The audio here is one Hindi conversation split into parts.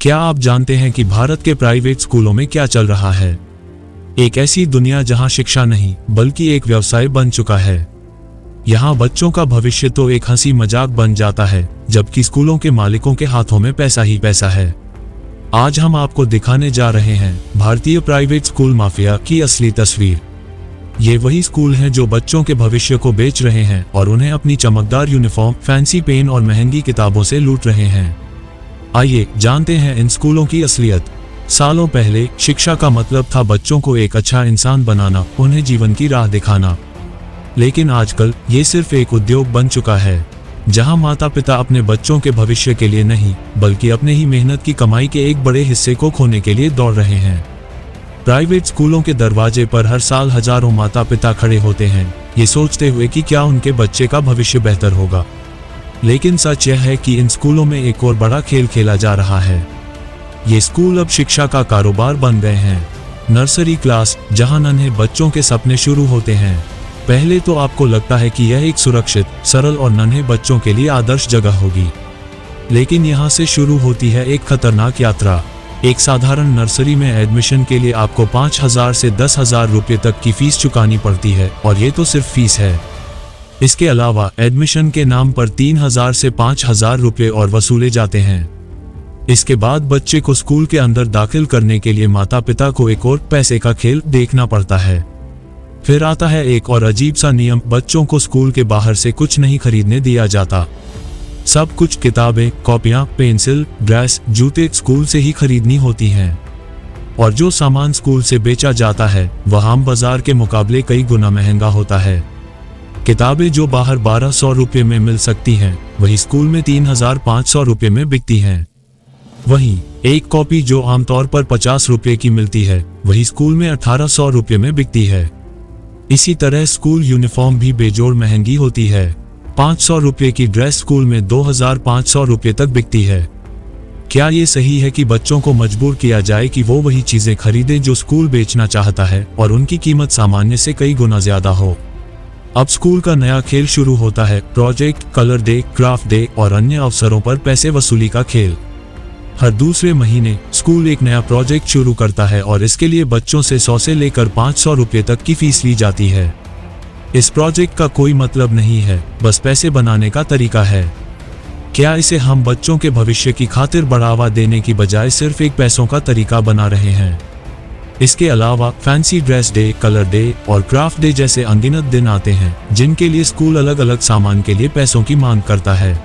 क्या आप जानते हैं कि भारत के प्राइवेट स्कूलों में क्या चल रहा है? एक ऐसी दुनिया जहां शिक्षा नहीं बल्कि एक व्यवसाय बन चुका है। यहां बच्चों का भविष्य तो एक हंसी मजाक बन जाता है, जबकि स्कूलों के मालिकों के हाथों में पैसा ही पैसा है। आज हम आपको दिखाने जा रहे हैं भारतीय प्राइवेट स्कूल माफिया की असली तस्वीर। ये वही स्कूल हैं जो बच्चों के भविष्य को बेच रहे हैं और उन्हें अपनी चमकदार यूनिफॉर्म, फैंसी पेन और महंगी किताबों से लूट रहे हैं। आइए जानते हैं इन स्कूलों की असलियत। सालों पहले शिक्षा का मतलब था बच्चों को एक अच्छा इंसान बनाना, उन्हें जीवन की राह दिखाना। लेकिन आजकल ये सिर्फ एक उद्योग बन चुका है, जहां माता पिता अपने बच्चों के भविष्य के लिए नहीं बल्कि अपने ही मेहनत की कमाई के एक बड़े हिस्से को खोने के लिए दौड़ रहे हैं। प्राइवेट स्कूलों के दरवाजे पर हर साल हजारों माता पिता खड़े होते हैं, ये सोचते हुए कि क्या उनके बच्चे का भविष्य बेहतर होगा। लेकिन सच यह है कि इन स्कूलों में एक और बड़ा खेल खेला जा रहा है। ये स्कूल अब शिक्षा का कारोबार बन गए हैं। नर्सरी क्लास, जहां नन्हे बच्चों के सपने शुरू होते हैं। पहले तो आपको लगता है कि यह एक सुरक्षित, सरल और नन्हे बच्चों के लिए आदर्श जगह होगी, लेकिन यहां से शुरू होती है एक खतरनाक यात्रा। एक साधारण नर्सरी में एडमिशन के लिए आपको 5,000 से 10,000 रुपये तक की फीस चुकानी पड़ती है, और ये तो सिर्फ फीस है। इसके अलावा एडमिशन के नाम पर 3,000 से 5,000 रुपये और वसूले जाते हैं। इसके बाद बच्चे को स्कूल के अंदर दाखिल करने के लिए माता पिता को एक और पैसे का खेल देखना पड़ता है। फिर आता है एक और अजीब सा नियम, बच्चों को स्कूल के बाहर से कुछ नहीं खरीदने दिया जाता। सब कुछ किताबें, कॉपियां, पेंसिल, ड्रेस, जूते स्कूल से ही खरीदनी होती हैं। और जो सामान स्कूल से बेचा जाता है वह आम बाजार के मुकाबले कई गुना महंगा होता है। किताबें जो बाहर 1,200 रुपये में मिल सकती हैं, वही स्कूल में 3,500 रुपये में बिकती हैं। वहीं एक कॉपी जो आमतौर पर 50 रुपये की मिलती है, वही स्कूल में 1,800 रुपये में बिकती है। इसी तरह स्कूल यूनिफॉर्म भी बेजोड़ महंगी होती है। 500 रुपये की ड्रेस स्कूल में 2,500 रुपये तक बिकती है। क्या ये सही है कि बच्चों को मजबूर किया जाए कि वो वही चीजें खरीदें जो स्कूल बेचना चाहता है, और उनकी कीमत सामान्य से कई गुना ज्यादा हो? अब स्कूल का नया खेल शुरू होता है, project, colour day, craft day और अन्य अवसरों पर पैसे वसूली का खेल। हर दूसरे महीने स्कूल एक नया प्रोजेक्ट शुरू करता है और इसके लिए बच्चों से 100 से लेकर 500 रुपये तक की फीस ली जाती है। इस प्रोजेक्ट का कोई मतलब नहीं है, बस पैसे बनाने का तरीका है। क्या इसे हम बच्चों के भविष्य की खातिर बढ़ावा देने की बजाय सिर्फ एक पैसों का तरीका बना रहे हैं? इसके अलावा fancy dress day, colour day और क्राफ्ट डे जैसे अनगिनत दिन आते हैं, जिनके लिए स्कूल अलग अलग सामान के लिए पैसों की मांग करता है।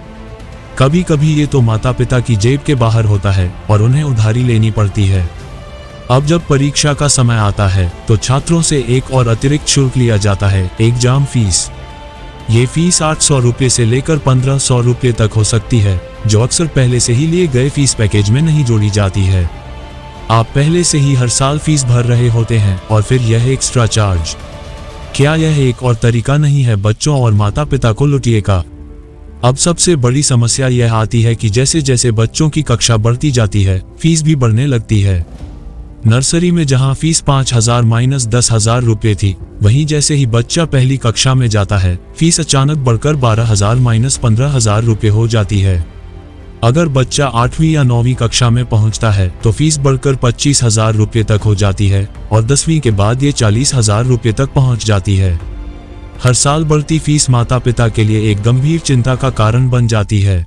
कभी कभी ये तो माता पिता की जेब के बाहर होता है और उन्हें उधारी लेनी पड़ती है। अब जब परीक्षा का समय आता है तो छात्रों से एक और अतिरिक्त शुल्क लिया जाता है, एग्जाम फीस। ये फीस 800 रुपये से लेकर 1,500 रुपये तक हो सकती है, जो अक्सर पहले से ही लिए गए फीस पैकेज में नहीं जोड़ी जाती है। आप पहले से ही हर साल फीस भर रहे होते हैं और फिर यह एक्स्ट्रा चार्ज। क्या यह एक और तरीका नहीं है बच्चों और माता पिता को लुटिए का? अब सबसे बड़ी समस्या यह आती है कि जैसे जैसे बच्चों की कक्षा बढ़ती जाती है, फीस भी बढ़ने लगती है। नर्सरी में जहां फीस 5,000 - 10,000 रुपये थी, वहीं जैसे ही बच्चा पहली कक्षा में जाता है, फीस अचानक बढ़कर 12,000 - 15,000 रुपये हो जाती है। अगर बच्चा 8वीं या 9वीं कक्षा में पहुंचता है तो फीस बढ़कर 25,000 रुपये तक हो जाती है, और 10वीं के बाद ये 40,000 रुपये तक पहुंच जाती है। हर साल बढ़ती फीस माता पिता के लिए एक गंभीर चिंता का कारण बन जाती है।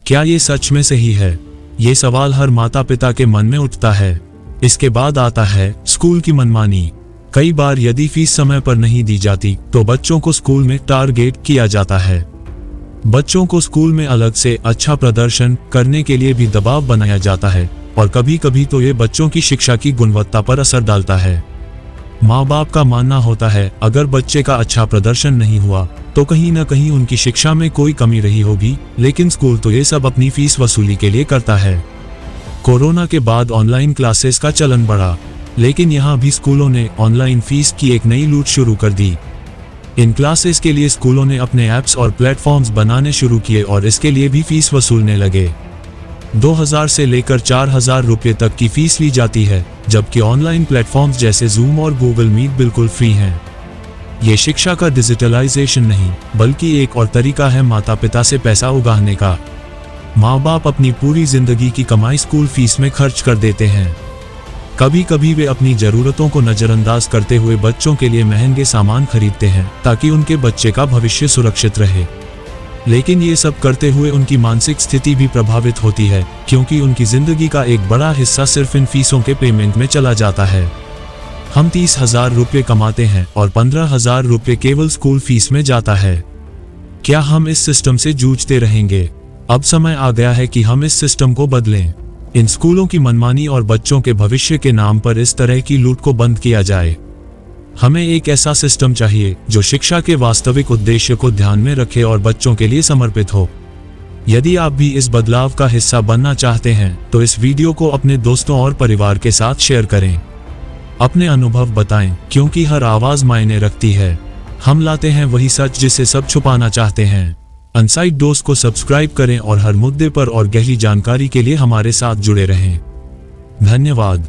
क्या ये सच में सही है? ये सवाल हर माता पिता के मन में उठता है। इसके बाद आता है स्कूल की मनमानी। कई बार यदि फीस समय पर नहीं दी जाती तो बच्चों को स्कूल में टारगेट किया जाता है। बच्चों को स्कूल में अलग से अच्छा प्रदर्शन करने के लिए भी दबाव बनाया जाता है, और कभी कभी तो ये बच्चों की शिक्षा की गुणवत्ता पर असर डालता है। माँ बाप का मानना होता है अगर बच्चे का अच्छा प्रदर्शन नहीं हुआ तो कहीं न कहीं उनकी शिक्षा में कोई कमी रही होगी, लेकिन स्कूल तो ये सब अपनी फीस वसूली के लिए करता है। कोरोना के बाद ऑनलाइन क्लासेस का चलन बढ़ा, लेकिन यहाँ भी स्कूलों ने ऑनलाइन फीस की एक नई लूट शुरू कर दी। इन क्लासेस के लिए स्कूलों ने अपने ऐप्स और प्लेटफॉर्म्स बनाने शुरू किए और इसके लिए भी फीस वसूलने लगे। 2,000 से लेकर 4,000 रुपये तक की फीस ली जाती है, जबकि ऑनलाइन प्लेटफॉर्म्स जैसे जूम और गूगल मीट बिल्कुल फ्री हैं। ये शिक्षा का डिजिटलाइजेशन नहीं बल्कि एक और तरीका है माता पिता से पैसा उगाहने का। माँ बाप अपनी पूरी जिंदगी की कमाई स्कूल फीस में खर्च कर देते हैं। कभी कभी वे अपनी जरूरतों को नजरअंदाज करते हुए बच्चों के लिए महंगे सामान खरीदते हैं ताकि उनके बच्चे का भविष्य सुरक्षित रहे। लेकिन ये सब करते हुए उनकी मानसिक स्थिति भी प्रभावित होती है, क्योंकि उनकी जिंदगी का एक बड़ा हिस्सा सिर्फ इन फीसों के पेमेंट में चला जाता है। हम 30,000 रुपये कमाते हैं और 15,000 रुपये केवल स्कूल फीस में जाता है। क्या हम इस सिस्टम से जूझते रहेंगे? अब समय आ गया है कि हम इस सिस्टम को बदलें। इन स्कूलों की मनमानी और बच्चों के भविष्य के नाम पर इस तरह की लूट को बंद किया जाए। हमें एक ऐसा सिस्टम चाहिए जो शिक्षा के वास्तविक उद्देश्य को ध्यान में रखे और बच्चों के लिए समर्पित हो। यदि आप भी इस बदलाव का हिस्सा बनना चाहते हैं तो इस वीडियो को अपने दोस्तों और परिवार के साथ शेयर करें। अपने अनुभव बताएं, क्योंकि हर आवाज मायने रखती है। हम लाते हैं वही सच जिसे सब छुपाना चाहते हैं। अनसाइड डोज को सब्सक्राइब करें और हर मुद्दे पर और गहरी जानकारी के लिए हमारे साथ जुड़े रहें। धन्यवाद।